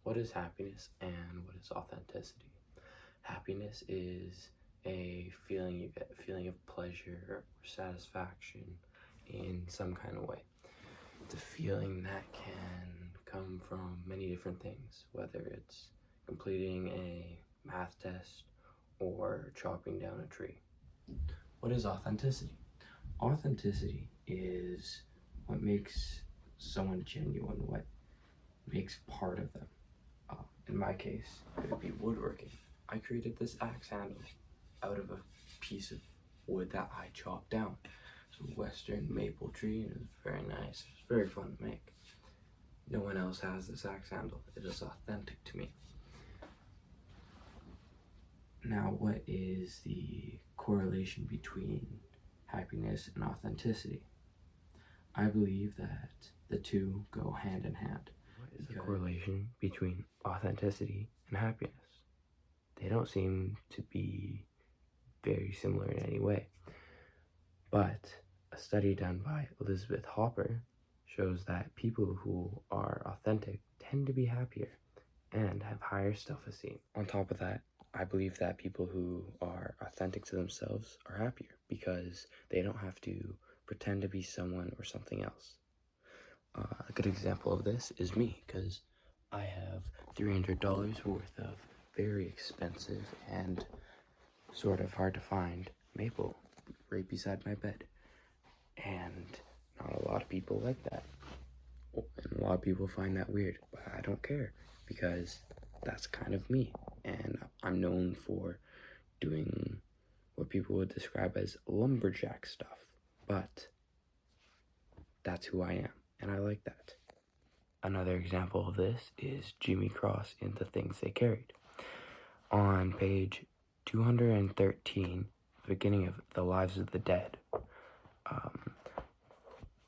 What is happiness and what is authenticity? Happiness is a feeling you get, a feeling of pleasure or satisfaction in some kind of way. It's a feeling that can come from many different things, whether it's completing a math test or chopping down a tree. What is authenticity? Authenticity is what makes someone genuine, what makes part of them. In my case, it would be woodworking. I created this axe handle out of a piece of wood that I chopped down. It's a western maple tree, and it was very nice. It was very fun to make. No one else has this axe handle. It is authentic to me. Now, what is the correlation between happiness and authenticity? I believe that the two go hand in hand. What is the correlation between authenticity and happiness? They don't seem to be very similar in any way. But a study done by Elizabeth Hopper shows that people who are authentic tend to be happier and have higher self-esteem. On top of that, I believe that people who are authentic to themselves are happier because they don't have to pretend to be someone or something else. A good example of this is me, because I have $300 worth of very expensive and sort of hard to find maple right beside my bed. And not a lot of people like that. And a lot of people find that weird, but I don't care because that's kind of me. And I'm known for doing what people would describe as lumberjack stuff, but that's who I am, and I like that. Another example of this is Jimmy Cross in The Things They Carried. On page 213, the beginning of The Lives of the Dead,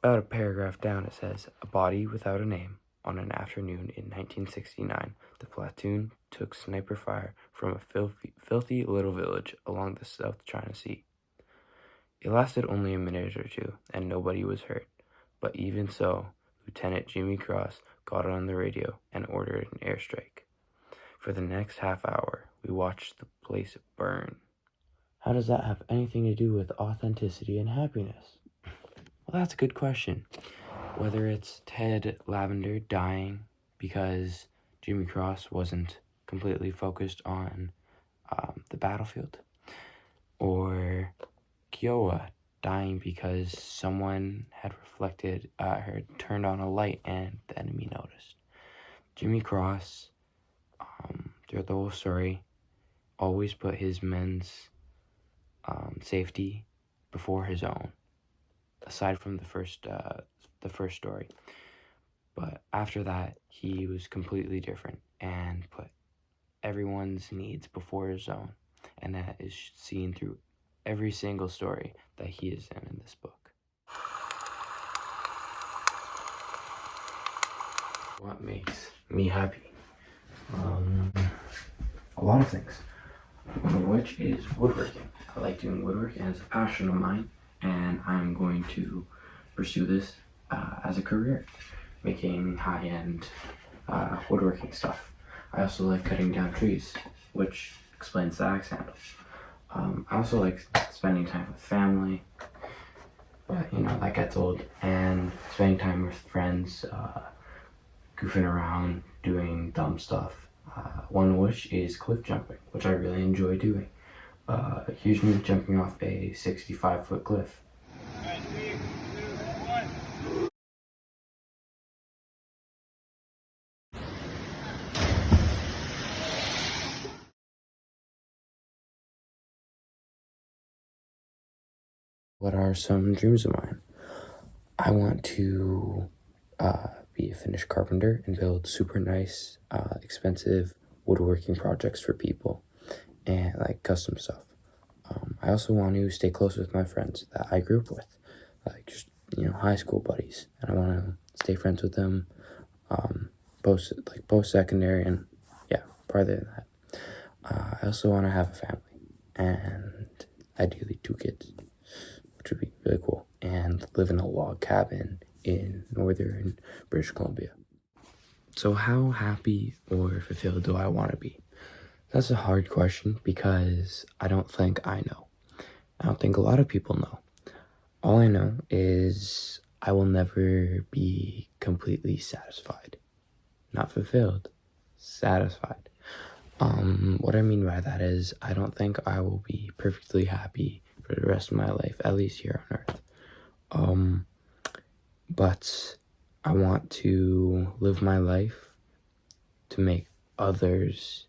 about a paragraph down, it says, "A body without a name. On an afternoon in 1969, the platoon took sniper fire from a filthy little village along the South China Sea. It lasted only a minute or two, and nobody was hurt. But even so, Lieutenant Jimmy Cross got on the radio and ordered an airstrike. For the next half hour, we watched the place burn." How does that have anything to do with authenticity and happiness? Well, that's a good question. Whether it's Ted Lavender dying because Jimmy Cross wasn't completely focused on the battlefield, or Kiowa dying because someone had turned on a light and the enemy noticed. Jimmy Cross, throughout the whole story, always put his men's safety before his own, aside from the first story. But after that, he was completely different and put everyone's needs before his own, and that is seen through every single story that he is in this book. What makes me happy? A lot of things, one of which is woodworking. I like doing woodworking, and it's a passion of mine, and I'm going to pursue this as a career, making high-end woodworking stuff. I also like cutting down trees, which explains the axe handle. I also like spending time with family, but that gets old, and spending time with friends, goofing around, doing dumb stuff. One of which is cliff jumping, which I really enjoy doing. Usually jumping off a 65-foot cliff. What are some dreams of mine? I want to be a finished carpenter and build super nice, expensive woodworking projects for people and like custom stuff. I also want to stay close with my friends that I grew up with, like just high school buddies, and I want to stay friends with them post-secondary and farther than that. I also want to have a family and ideally 2 kids, which would be really cool, and live in a log cabin in northern British Columbia. So how happy or fulfilled do I want to be? That's a hard question because I don't think I know. I don't think a lot of people know. All I know is I will never be completely satisfied. Not fulfilled, satisfied. What I mean by that is I don't think I will be perfectly happy for the rest of my life, at least here on Earth. But I want to live my life to make others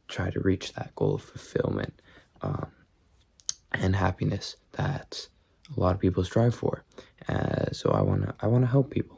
try to reach that goal of fulfillment and happiness that a lot of people strive for. So I wanna help people.